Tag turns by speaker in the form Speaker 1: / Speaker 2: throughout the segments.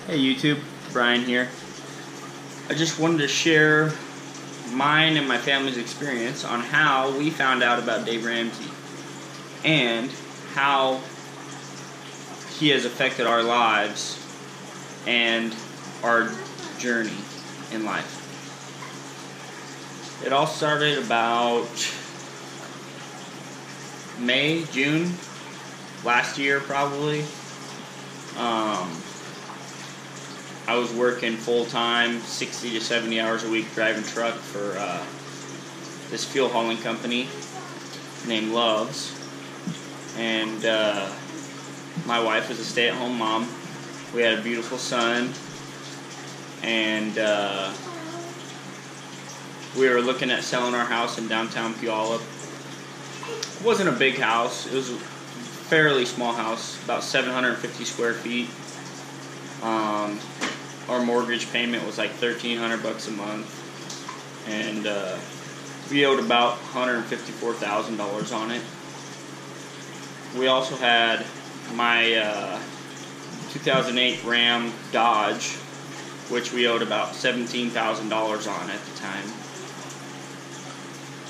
Speaker 1: Hey YouTube, Brian here. I just wanted to share mine and my family's experience on how we found out about Dave Ramsey and how he has affected our lives and our journey in life. It all started about May, June last year probably. I was working full-time, 60 to 70 hours a week, driving truck for this fuel hauling company named Love's. And my wife was a stay-at-home mom. We had a beautiful son. And we were looking at selling our house in downtown Puyallup. It wasn't a big house. It was a fairly small house, about 750 square feet. Our mortgage payment was like $1,300 a month, and we owed about $154,000 on it. We also had my 2008 Ram Dodge, which we owed about $17,000 on at the time.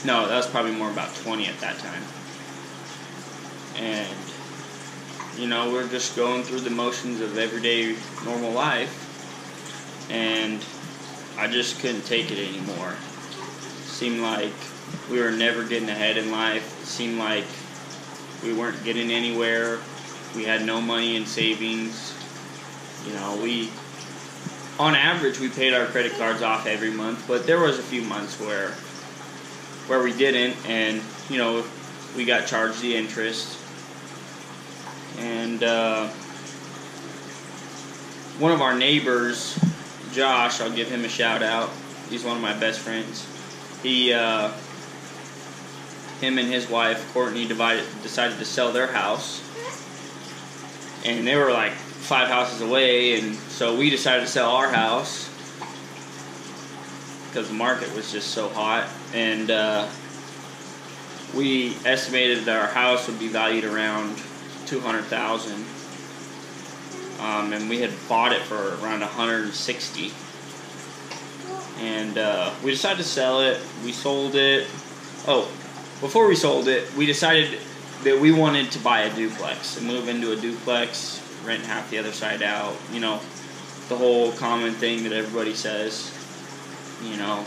Speaker 1: No, that was probably more about 20 at that time. And you know, we're just going through the motions of everyday normal life, and I just couldn't take it anymore. It seemed like we were never getting ahead in life. It seemed like we weren't getting anywhere. We had no money in savings. You know, on average, we paid our credit cards off every month, but there was a few months where we didn't, and you know, we got charged the interest. And one of our neighbors, Josh, I'll give him a shout out. He's one of my best friends. Him and his wife, Courtney, decided to sell their house. And they were like 5 houses away, and so we decided to sell our house because the market was just so hot. And we estimated that our house would be valued around $200,000, and we had bought it for around $160,000. And we decided to sell it. We sold it. Oh, before we sold it, we decided that we wanted to buy a duplex and move into a duplex, rent half the other side out. You know, the whole common thing that everybody says. You know,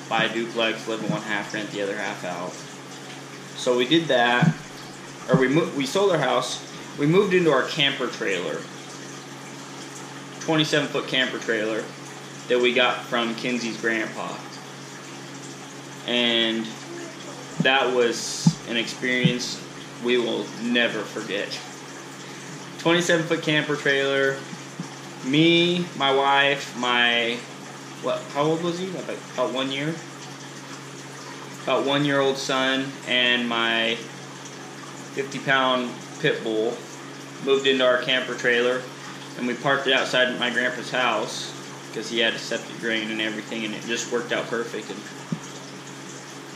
Speaker 1: buy a duplex, live in one half, rent the other half out. So we did that. Or we sold our house. We moved into our camper trailer, 27-foot camper trailer that we got from Kinsey's grandpa. And that was an experience we will never forget. 27-foot camper trailer, me, my wife, how old was he? About 1 year? About 1-year-old son, and my 50-pound pit bull moved into our camper trailer, and we parked it outside my grandpa's house because he had a septic drain and everything, and it just worked out perfect. And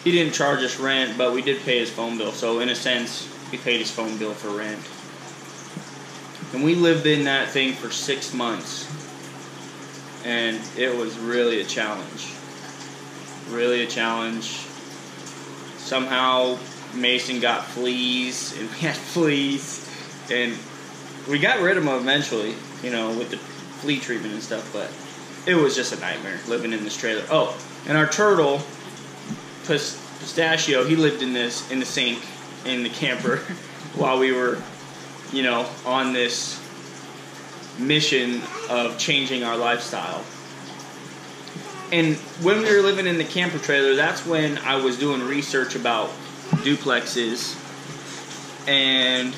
Speaker 1: he didn't charge us rent, but we did pay his phone bill, so in a sense we paid his phone bill for rent. And we lived in that thing for 6 months, and it was really a challenge. Really a challenge. Somehow Mason got fleas, and we had fleas, and we got rid of them eventually, you know, with the flea treatment and stuff, but it was just a nightmare living in this trailer. Oh, and our turtle, Pistachio, he lived in the sink in the camper while we were, you know, on this mission of changing our lifestyle. And when we were living in the camper trailer, that's when I was doing research about duplexes and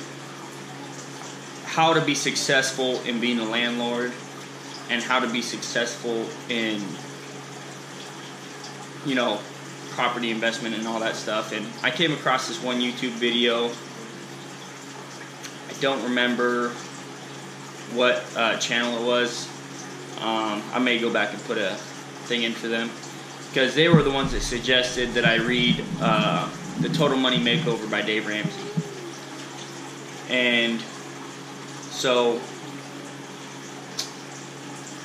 Speaker 1: how to be successful in being a landlord and how to be successful in, you know, property investment and all that stuff. And I came across this one YouTube video. I don't remember what channel it was. I may go back and put a thing in for them, because they were the ones that suggested that I read The Total Money Makeover by Dave Ramsey. And so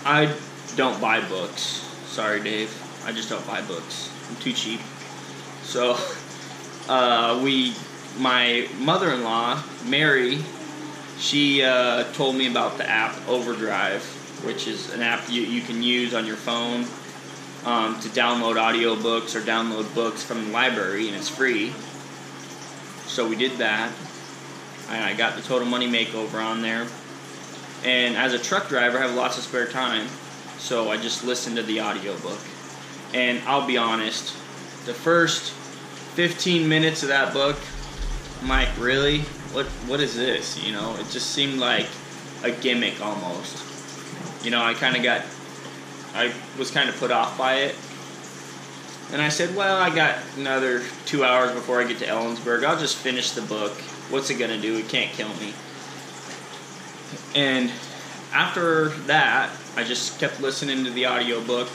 Speaker 1: I don't buy books. Sorry, Dave. I just don't buy books. I'm too cheap. So, my mother-in-law, Mary, she told me about the app Overdrive, which is an app you can use on your phone to download audiobooks or download books from the library, and it's free. So we did that. I got the Total Money Makeover on there. And as a truck driver, I have lots of spare time, so I just listened to the audiobook. And I'll be honest, the first 15 minutes of that book, I'm like, really? What is this? You know, it just seemed like a gimmick almost. You know, I was kind of put off by it. And I said, well, I got another 2 hours before I get to Ellensburg. I'll just finish the book. What's it going to do? It can't kill me. And after that, I just kept listening to the audiobook.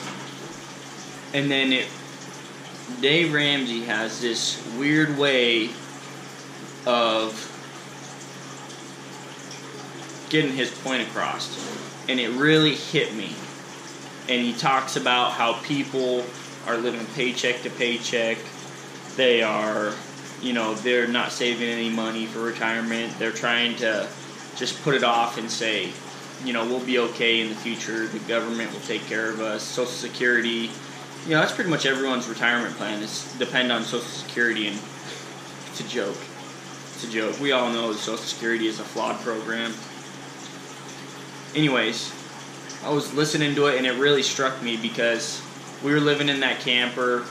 Speaker 1: And then Dave Ramsey has this weird way of getting his point across. And it really hit me. And he talks about how people are living paycheck to paycheck. They are, they're not saving any money for retirement. They're trying to just put it off and say, we'll be okay in the future. The government will take care of us. Social Security, that's pretty much everyone's retirement plan is depend on Social Security, and it's a joke. It's a joke. We all know that Social Security is a flawed program. Anyways, I was listening to it, and it really struck me because we were living in that camper,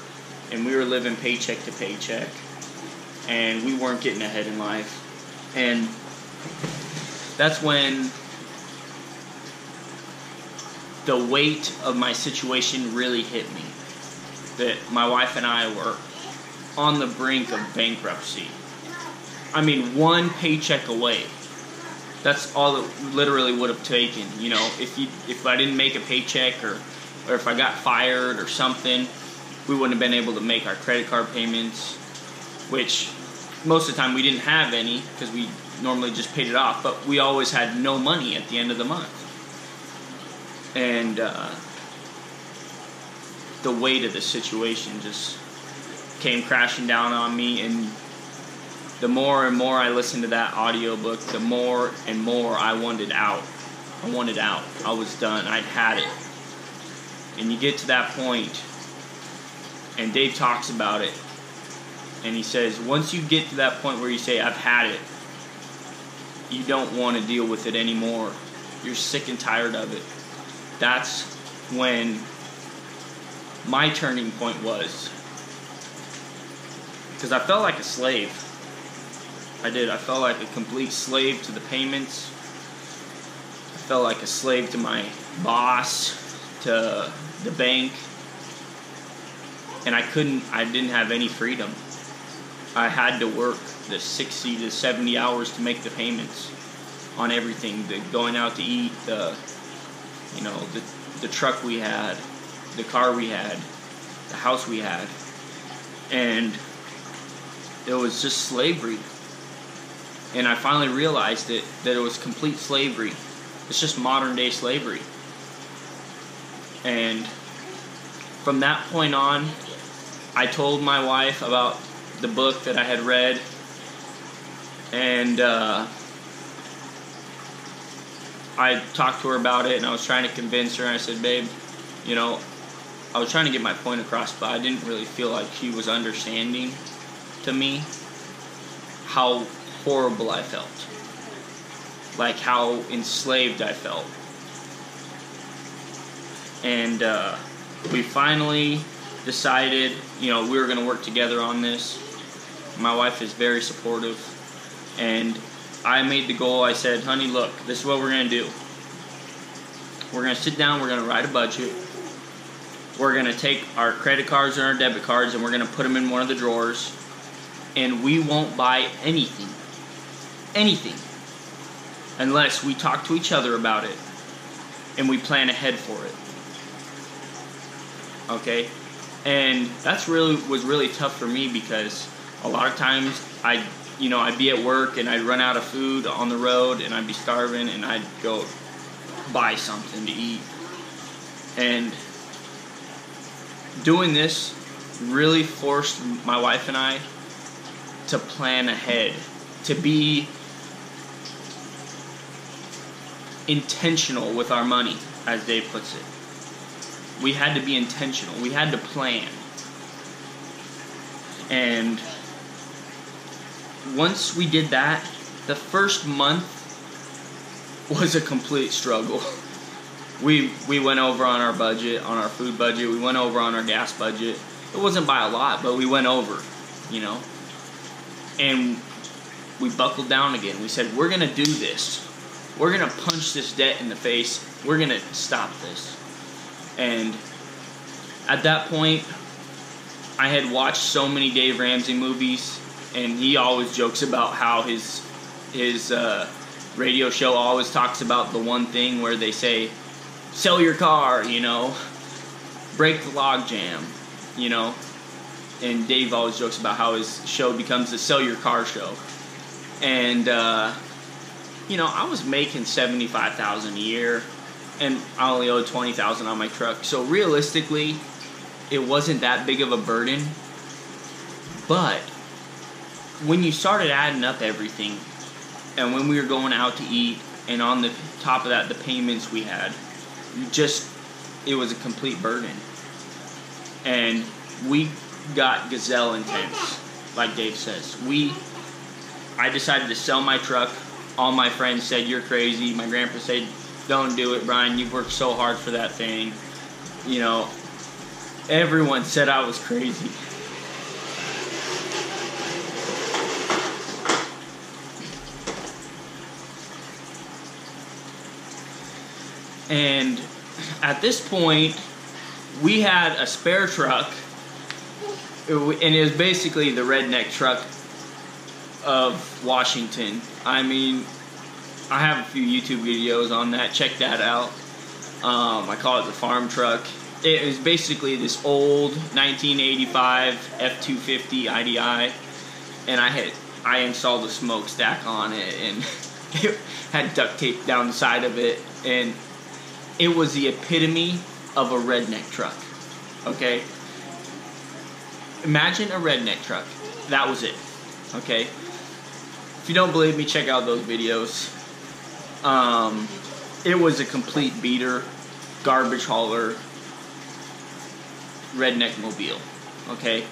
Speaker 1: and we were living paycheck to paycheck, and we weren't getting ahead in life. And that's when the weight of my situation really hit me. That my wife and I were on the brink of bankruptcy. I mean, one paycheck away. That's all it literally would have taken. If I didn't make a paycheck or if I got fired or something, we wouldn't have been able to make our credit card payments, which most of the time we didn't have any because we normally just paid it off, but we always had no money at the end of the month. And the weight of the situation just came crashing down on me, and the more and more I listened to that audiobook, the more and more I wanted out. I wanted out. I was done. I'd had it. And you get to that point, and Dave talks about it, and he says, once you get to that point where you say, I've had it, you don't want to deal with it anymore. You're sick and tired of it. That's when my turning point was. Because I felt like a slave. I did. I felt like a complete slave to the payments. I felt like a slave to my boss, to the bank. And I didn't have any freedom. I had to work the 60 to 70 hours to make the payments on everything. The going out to eat, the truck we had, the car we had, the house we had. And it was just slavery. And I finally realized that it was complete slavery. It's just modern day slavery. And from that point on, I told my wife about the book that I had read, and I talked to her about it, and I was trying to convince her, and I said, babe, I was trying to get my point across, but I didn't really feel like she was understanding to me how horrible I felt. Like how enslaved I felt. And we finally decided, we were going to work together on this. My wife is very supportive. And I made the goal. I said, honey, look, this is what we're going to do. We're going to sit down. We're going to write a budget. We're going to take our credit cards and our debit cards, and we're going to put them in one of the drawers. And we won't buy anything. Anything. Unless we talk to each other about it. And we plan ahead for it. Okay? And that's was really tough for me because a lot of times I'd be at work and I'd run out of food on the road and I'd be starving and I'd go buy something to eat. And doing this really forced my wife and I to plan ahead, to be intentional with our money, as Dave puts it. We had to be intentional. We had to plan. And once we did that, the first month was a complete struggle. We went over on our budget, on our food budget. We went over on our gas budget. It wasn't by a lot, but we went over, you know. And we buckled down again. We said, we're going to do this. We're going to punch this debt in the face. We're going to stop this. And at that point, I had watched so many Dave Ramsey movies, and he always jokes about how his radio show always talks about the one thing where they say, sell your car, you know, break the log jam, you know. And Dave always jokes about how his show becomes the sell your car show. And, you know, I was making $75,000 a year, and I only owed $20,000 on my truck. So realistically, it wasn't that big of a burden. But when you started adding up everything, and when we were going out to eat, and on the top of that, the payments we had, it was a complete burden. And we got gazelle intense, like Dave says. I decided to sell my truck. All my friends said, you're crazy. My grandpa said, don't do it, Brian. You've worked so hard for that thing. You know, everyone said I was crazy. And at this point, we had a spare truck, and it was basically the redneck truck of Washington. I mean, I have a few YouTube videos on that. Check that out. I call it the farm truck. It was basically this old 1985 F-250 IDI, and I installed a smokestack on it, and it had duct tape down the side of it, and it was the epitome of a redneck truck. Okay? Imagine a redneck truck. That was it. Okay? If you don't believe me, check out those videos. It was a complete beater, garbage hauler, redneck mobile. Okay?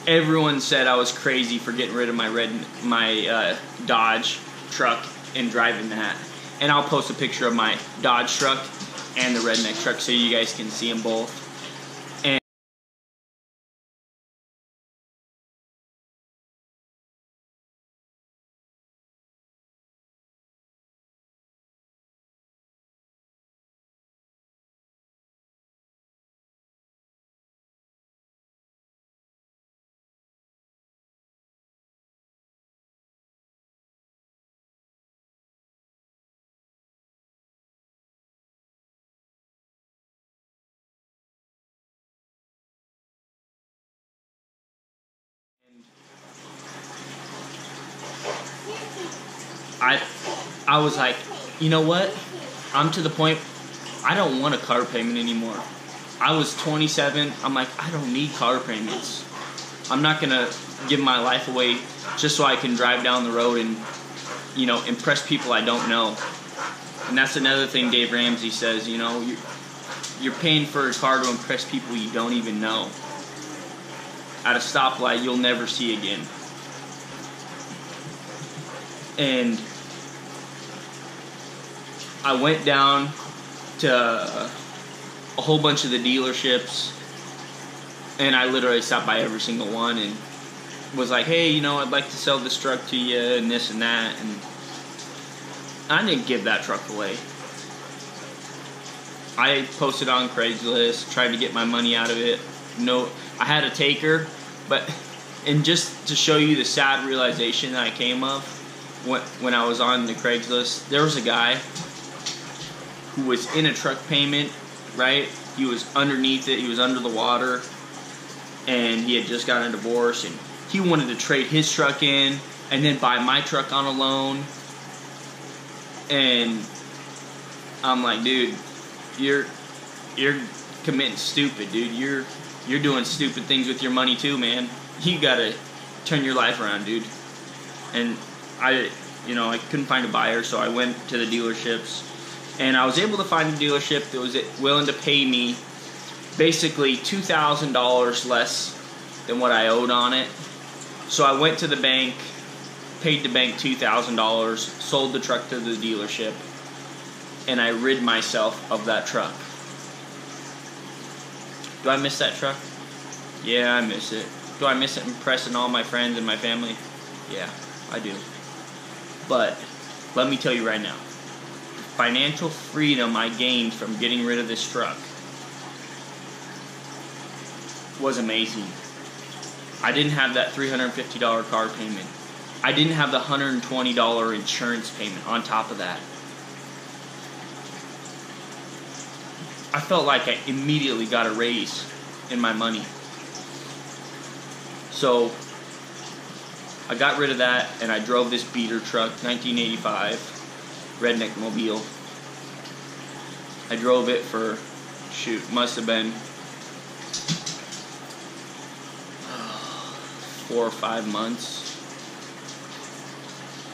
Speaker 1: Everyone said I was crazy for getting rid of my Dodge truck and driving that. And I'll post a picture of my Dodge truck and the redneck truck so you guys can see them both. And I was like, you know what? I'm to the point, I don't want a car payment anymore. I was 27. I'm like, I don't need car payments. I'm not going to give my life away just so I can drive down the road and, you know, impress people I don't know. And that's another thing Dave Ramsey says, you know, you're paying for a car to impress people you don't even know. At a stoplight you'll never see again. And I went down to a whole bunch of the dealerships, and I literally stopped by every single one and was like, hey, you know, I'd like to sell this truck to you and this and that. And I didn't give that truck away. I posted on Craigslist, tried to get my money out of it. No, I had a taker, and just to show you the sad realization that I came of when I was on the Craigslist, there was a guy who was in a truck payment, right? He was underneath it, he was under the water, and he had just gotten a divorce, and he wanted to trade his truck in and then buy my truck on a loan. And I'm like, dude, you're you're committing stupid, dude. You're doing stupid things with your money too, man. You gotta turn your life around, dude. And I couldn't find a buyer, so I went to the dealerships, and I was able to find a dealership that was willing to pay me basically $2,000 less than what I owed on it. So I went to the bank, paid the bank $2,000, sold the truck to the dealership, and I rid myself of that truck. Do I miss that truck? Yeah, I miss it. Do I miss it impressing all my friends and my family? Yeah, I do. But let me tell you right now, financial freedom I gained from getting rid of this truck was amazing. I didn't have that $350 car payment. I didn't have the $120 insurance payment on top of that. I felt like I immediately got a raise in my money. So I got rid of that, and I drove this beater truck, 1985 Redneck Mobile. I drove it for, must have been 4 or 5 months.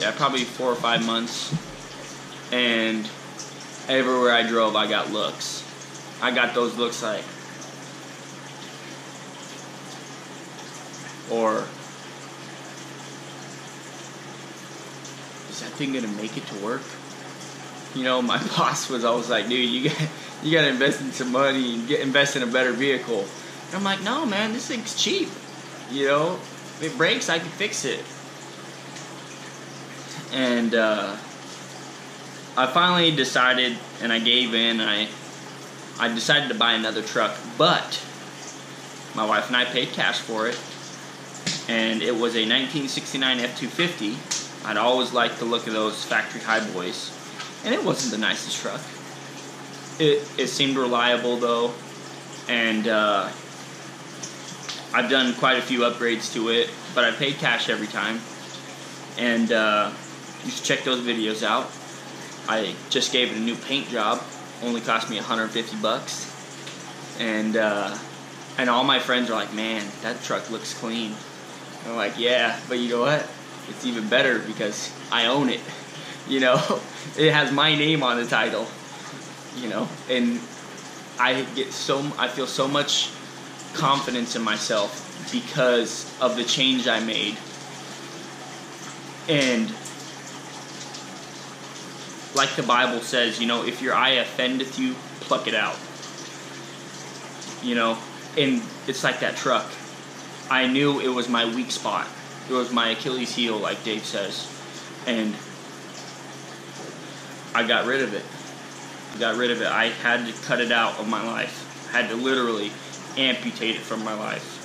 Speaker 1: Yeah, probably 4 or 5 months. And everywhere I drove, I got looks. I got those looks like, or, is that thing gonna make it to work? You know, my boss was always like, dude, you gotta invest in some money and invest in a better vehicle. And I'm like, no, man, this thing's cheap. You know, if it breaks, I can fix it. And I finally decided, and I gave in, and I decided to buy another truck, but my wife and I paid cash for it, and it was a 1969 F-250. I'd always liked the look of those factory high boys, and it wasn't the nicest truck. It seemed reliable though, and I've done quite a few upgrades to it, but I paid cash every time, and you should check those videos out. I just gave it a new paint job. Only cost me $150, and all my friends are like, man, that truck looks clean. I'm like, yeah, but you know what? It's even better because I own it. You know, it has my name on the title. You know, and I feel so much confidence in myself because of the change I made. And like the Bible says, you know, if your eye offendeth you, pluck it out. You know, and it's like that truck. I knew it was my weak spot. It was my Achilles heel, like Dave says. And I got rid of it. I had to cut it out of my life. I had to literally amputate it from my life.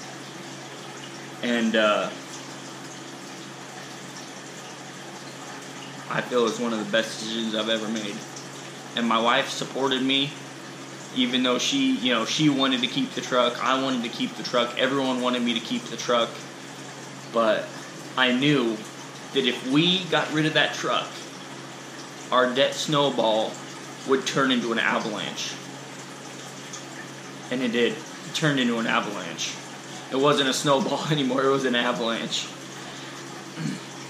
Speaker 1: And I feel it's one of the best decisions I've ever made. And my wife supported me, even though she wanted to keep the truck. I wanted to keep the truck. Everyone wanted me to keep the truck. But I knew that if we got rid of that truck, our debt snowball would turn into an avalanche. And it did. It turned into an avalanche. It wasn't a snowball anymore. It was an avalanche.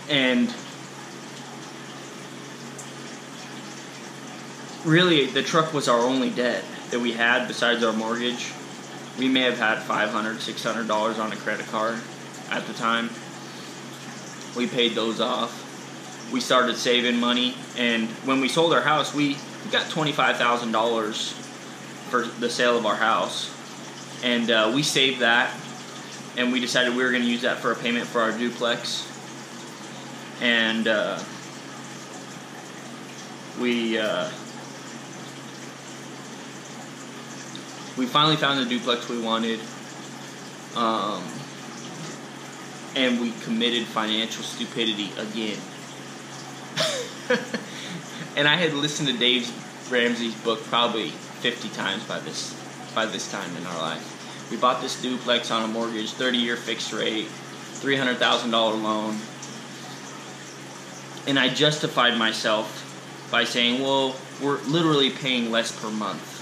Speaker 1: And really, the truck was our only debt that we had besides our mortgage. We may have had $500, $600 on a credit card at the time. We paid those off. We started saving money, and when we sold our house, we got $25,000 for the sale of our house. And we saved that, and we decided we were going to use that for a payment for our duplex. And we finally found the duplex we wanted, and we committed financial stupidity again. And I had listened to Dave Ramsey's book probably 50 times by this time in our life. We bought this duplex on a mortgage, 30-year fixed rate, $300,000 loan. And I justified myself by saying, well, we're literally paying less per month.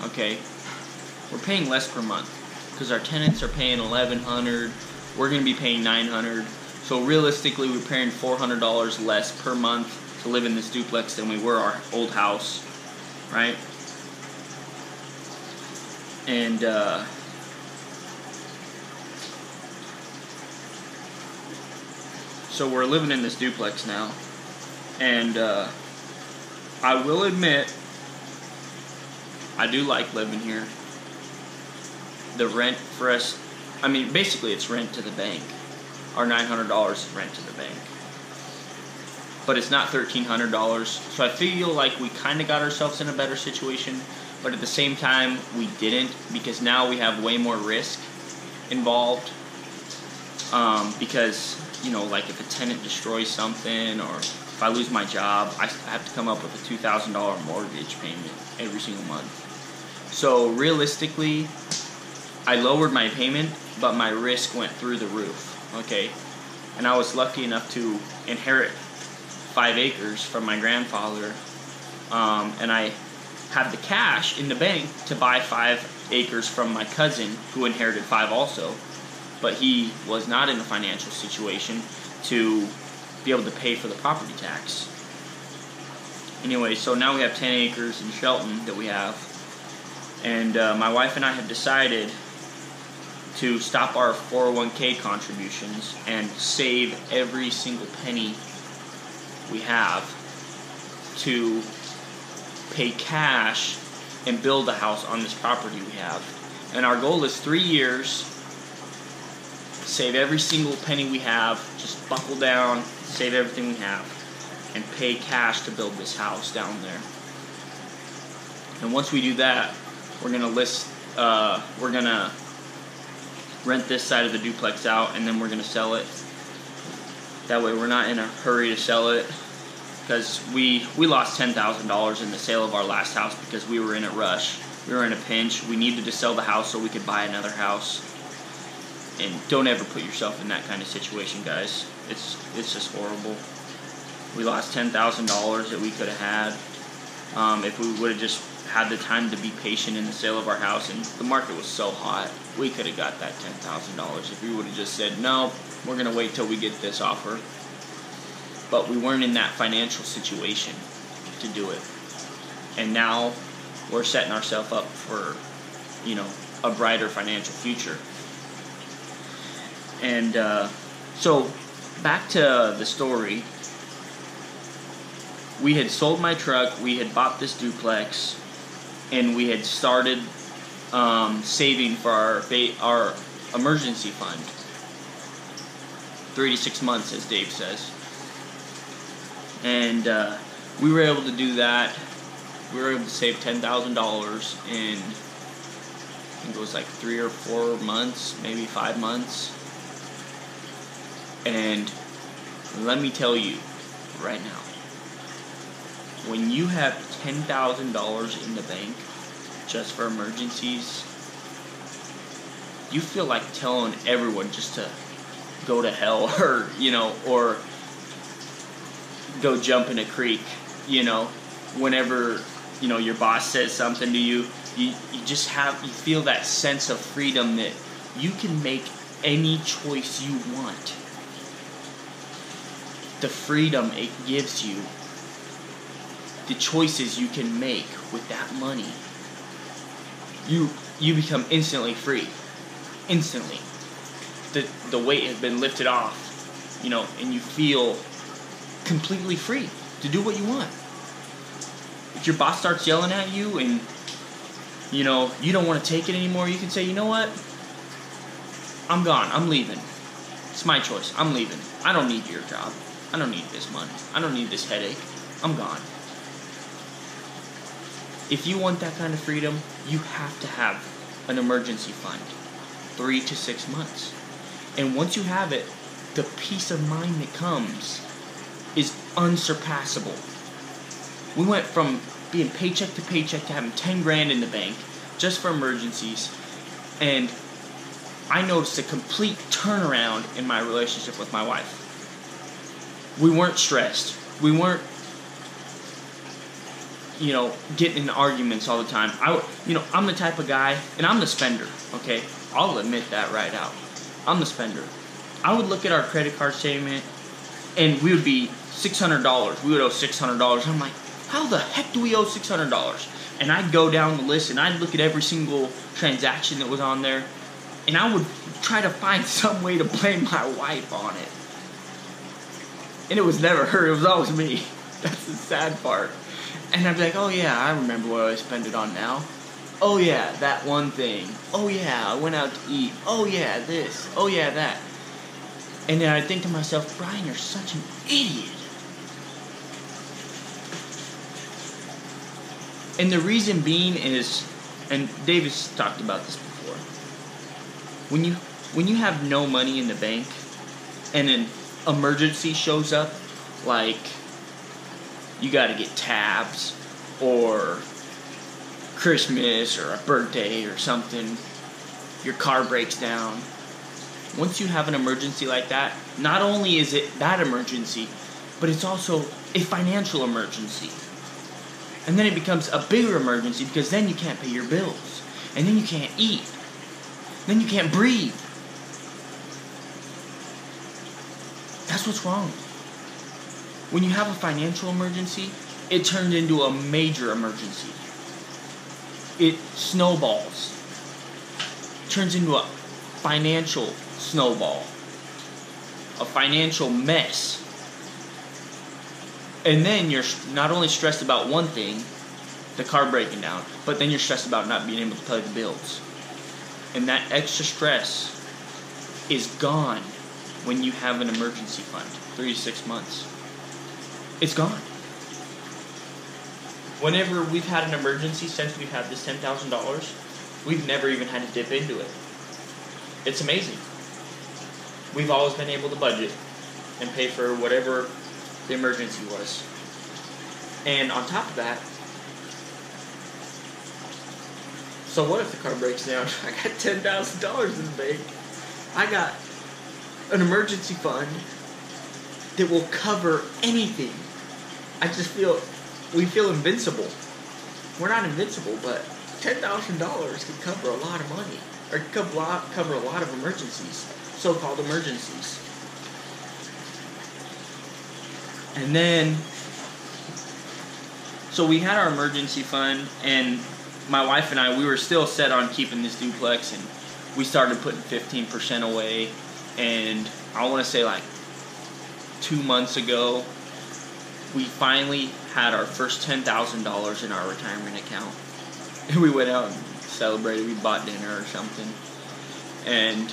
Speaker 1: okay, we're paying less per month because our tenants are paying $1,100. We're going to be paying $900. So realistically, we're paying $400 less per month to live in this duplex than we were our old house, right? And so we're living in this duplex now, and I will admit, I do like living here. The rent for us, I mean, basically it's rent to the bank. Our $900 is rent to the bank. But it's not $1,300, so I feel like we kind of got ourselves in a better situation, but at the same time, we didn't, because now we have way more risk involved. Because, you know, like if a tenant destroys something, or if I lose my job, I have to come up with a $2,000 mortgage payment every single month. So realistically, I lowered my payment, but my risk went through the roof, okay? And I was lucky enough to inherit 5 acres from my grandfather, and I had the cash in the bank to buy 5 acres from my cousin, who inherited 5 also, but he was not in a financial situation to be able to pay for the property tax. Anyway, so now we have 10 acres in Shelton that we have, and my wife and I have decided to stop our 401k contributions and save every single penny we have to pay cash and build a house on this property we have. And our goal is 3 years, save every single penny we have, just buckle down, save everything we have, and pay cash to build this house down there. And once we do that, we're gonna rent this side of the duplex out, and then we're gonna sell it. That way we're not in a hurry to sell it, because we lost $10,000 in the sale of our last house because we were in a rush. We were in a pinch. We needed to sell the house so we could buy another house. And don't ever put yourself in that kind of situation, guys. It's just horrible. We lost $10,000 that we could have had if we would have just had the time to be patient in the sale of our house. And the market was so hot, we could have got that $10,000 if we would have just said, no, we're going to wait till we get this offer. But we weren't in that financial situation to do it. And now we're setting ourselves up for, you know, a brighter financial future. And so back to the story. We had sold my truck, we had bought this duplex, and we had started saving for our emergency fund. 3 to 6 months, as Dave says. And we were able to do that. We were able to save $10,000 in, I think it was like 3 or 4 months, maybe 5 months. And let me tell you right now, when you have $10,000 in the bank just for emergencies, you feel like telling everyone just to go to hell, or, you know, or go jump in a creek, you know, whenever, you know, your boss says something to you, you feel that sense of freedom that you can make any choice you want. The freedom it gives you, the choices you can make with that money, you become instantly free. Instantly. The weight has been lifted off, you know, and you feel completely free to do what you want. If your boss starts yelling at you and, you know, you don't want to take it anymore, you can say, you know what? I'm gone. I'm leaving. It's my choice. I'm leaving. I don't need your job. I don't need this money. I don't need this headache. I'm gone. If you want that kind of freedom, you have to have an emergency fund. 3 to 6 months. And once you have it, the peace of mind that comes is unsurpassable. We went from being paycheck to paycheck to having 10 grand in the bank just for emergencies. And I noticed a complete turnaround in my relationship with my wife. We weren't stressed. We weren't getting in arguments all the time. I'm the type of guy, and I'm the spender, okay? I'll admit that right out. I'm the spender. I would look at our credit card statement, and we would be $600. We would owe $600. I'm like, how the heck do we owe $600? And I'd go down the list, and I'd look at every single transaction that was on there, and I would try to find some way to blame my wife on it. And it was never her, it was always me. That's the sad part. And I'd be like, oh yeah, I remember what I spent it on now. Oh yeah, that one thing. Oh yeah, I went out to eat. Oh yeah, this. Oh yeah, that. And then I'd think to myself, Brian, you're such an idiot. And the reason being is, and Davis talked about this before, when you have no money in the bank and an emergency shows up, like you got to get tabs or Christmas or a birthday or something, your car breaks down. Once you have an emergency like that, not only is it that emergency, but it's also a financial emergency. And then it becomes a bigger emergency because then you can't pay your bills. And then you can't eat. Then you can't breathe. That's what's wrong. When you have a financial emergency, it turns into a major emergency. It snowballs. Turns into a financial snowball. A financial mess. And then you're not only stressed about one thing, the car breaking down, but then you're stressed about not being able to pay the bills. And that extra stress is gone when you have an emergency fund, 3 to 6 months. It's gone. Whenever we've had an emergency since we've had this $10,000, we've never even had to dip into it. It's amazing. We've always been able to budget and pay for whatever the emergency was. And on top of that, so what if the car breaks down? I got $10,000 in the bank. I got an emergency fund that will cover anything. We feel invincible. We're not invincible, but $10,000 can cover a lot of money, or cover a lot of emergencies, so-called emergencies. And then, so we had our emergency fund, and my wife and I, we were still set on keeping this duplex, and we started putting 15% away, and I want to say like 2 months ago, we finally had our first $10,000 in our retirement account. And we went out and celebrated, we bought dinner or something, and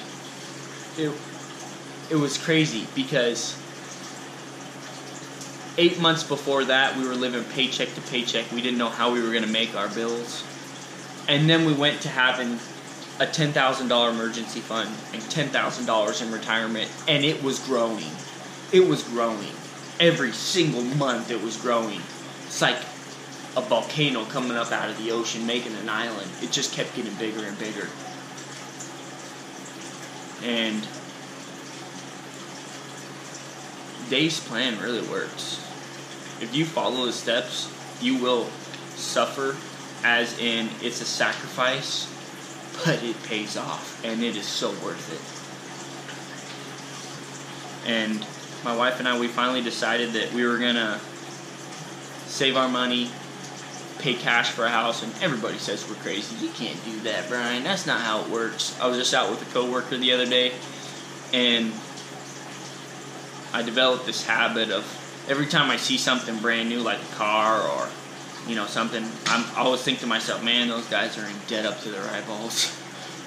Speaker 1: it was crazy because 8 months before that, we were living paycheck to paycheck. We didn't know how we were going to make our bills. And then we went to having a $10,000 emergency fund and $10,000 in retirement, and it was growing. It was growing. Every single month it was growing. It's like a volcano coming up out of the ocean, making an island. It just kept getting bigger and bigger. And Dave's plan really works. If you follow the steps, you will suffer, as in it's a sacrifice, but it pays off, and it is so worth it. And my wife and I, we finally decided that we were going to save our money, pay cash for a house, and everybody says we're crazy. You can't do that, Brian. That's not how it works. I was just out with a coworker the other day, and I developed this habit of every time I see something brand new, like a car or something, I always think to myself, man, those guys are in debt up to their eyeballs.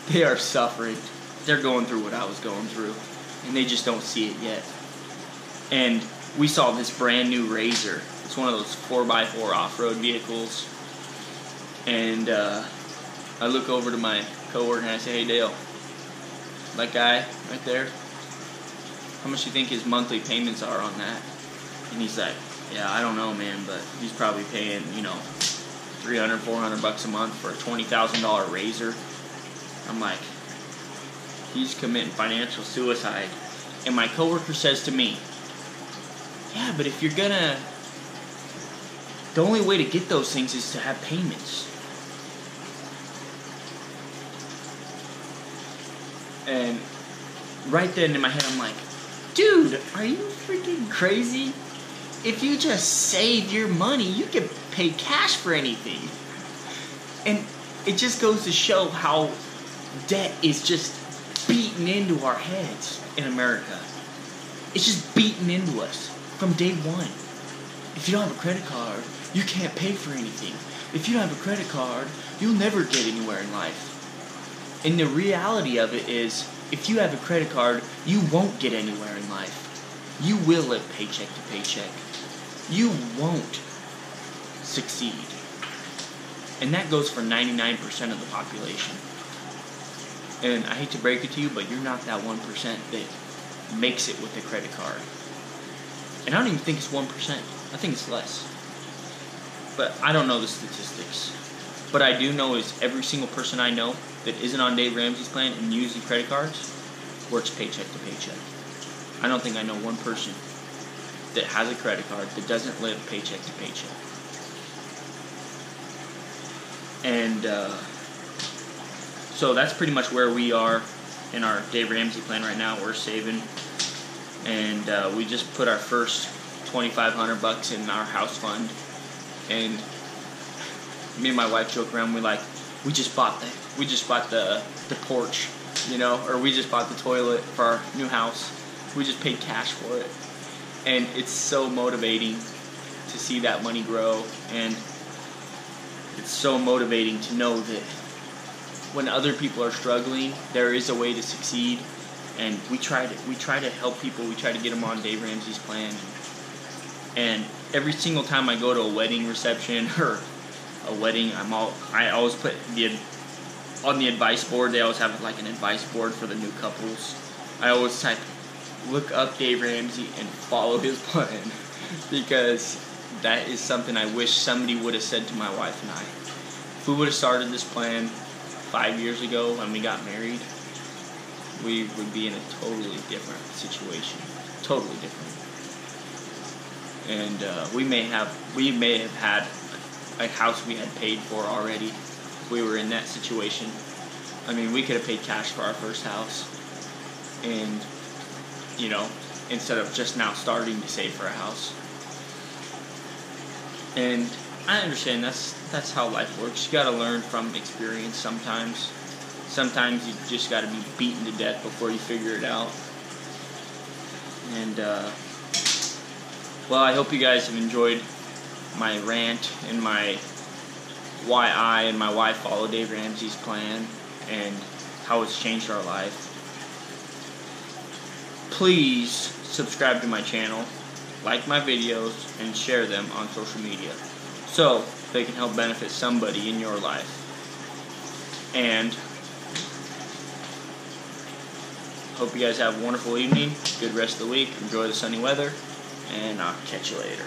Speaker 1: They are suffering. They're going through what I was going through, and they just don't see it yet. And we saw this brand new Razor. It's one of those 4x4 off-road vehicles. And I look over to my coworker and I say, hey, Dale, that guy right there, how much do you think his monthly payments are on that? And he's like, yeah, I don't know, man, but he's probably paying, $300, $400 a month for a $20,000 Razor. I'm like, he's committing financial suicide. And my coworker says to me, yeah, but if you're gonna The only way to get those things is to have payments. And right then in my head, I'm like, dude, are you freaking crazy? If you just save your money, you can pay cash for anything. And it just goes to show how debt is just beaten into our heads in America. It's just beaten into us from day one. If you don't have a credit card, you can't pay for anything. If you don't have a credit card, you'll never get anywhere in life. And the reality of it is, if you have a credit card, you won't get anywhere in life. You will live paycheck to paycheck. You won't succeed. And that goes for 99% of the population. And I hate to break it to you, but you're not that 1% that makes it with a credit card. And I don't even think it's 1%. I think it's less. But I don't know the statistics. But I do know is every single person I know that isn't on Dave Ramsey's plan and using credit cards works paycheck to paycheck. I don't think I know one person that has a credit card that doesn't live paycheck to paycheck. And so that's pretty much where we are in our Dave Ramsey plan right now. We're saving, and we just put our first $2,500 in our house fund. And me and my wife joke around. We just bought the porch, or we just bought the toilet for our new house. We just paid cash for it, and it's so motivating to see that money grow, and it's so motivating to know that when other people are struggling, there is a way to succeed. And we try to help people. We try to get them on Dave Ramsey's plan. And every single time I go to a wedding reception or a wedding, I always put on the advice board. They always have like an advice board for the new couples. I always type, look up Dave Ramsey and follow his plan, because that is something I wish somebody would have said to my wife and I. If we would have started this plan 5 years ago when we got married, we would be in a totally different situation. Totally different. And we may have had a house we had paid for already if we were in that situation. I mean, we could have paid cash for our first house, and instead of just now starting to save for a house. And I understand that's how life works. You gotta learn from experience sometimes. Sometimes you just gotta be beaten to death before you figure it out. And well, I hope you guys have enjoyed my rant and why I and my wife follow Dave Ramsey's plan and how it's changed our life. Please subscribe to my channel, like my videos, and share them on social media so they can help benefit somebody in your life. And hope you guys have a wonderful evening, good rest of the week, enjoy the sunny weather, and I'll catch you later.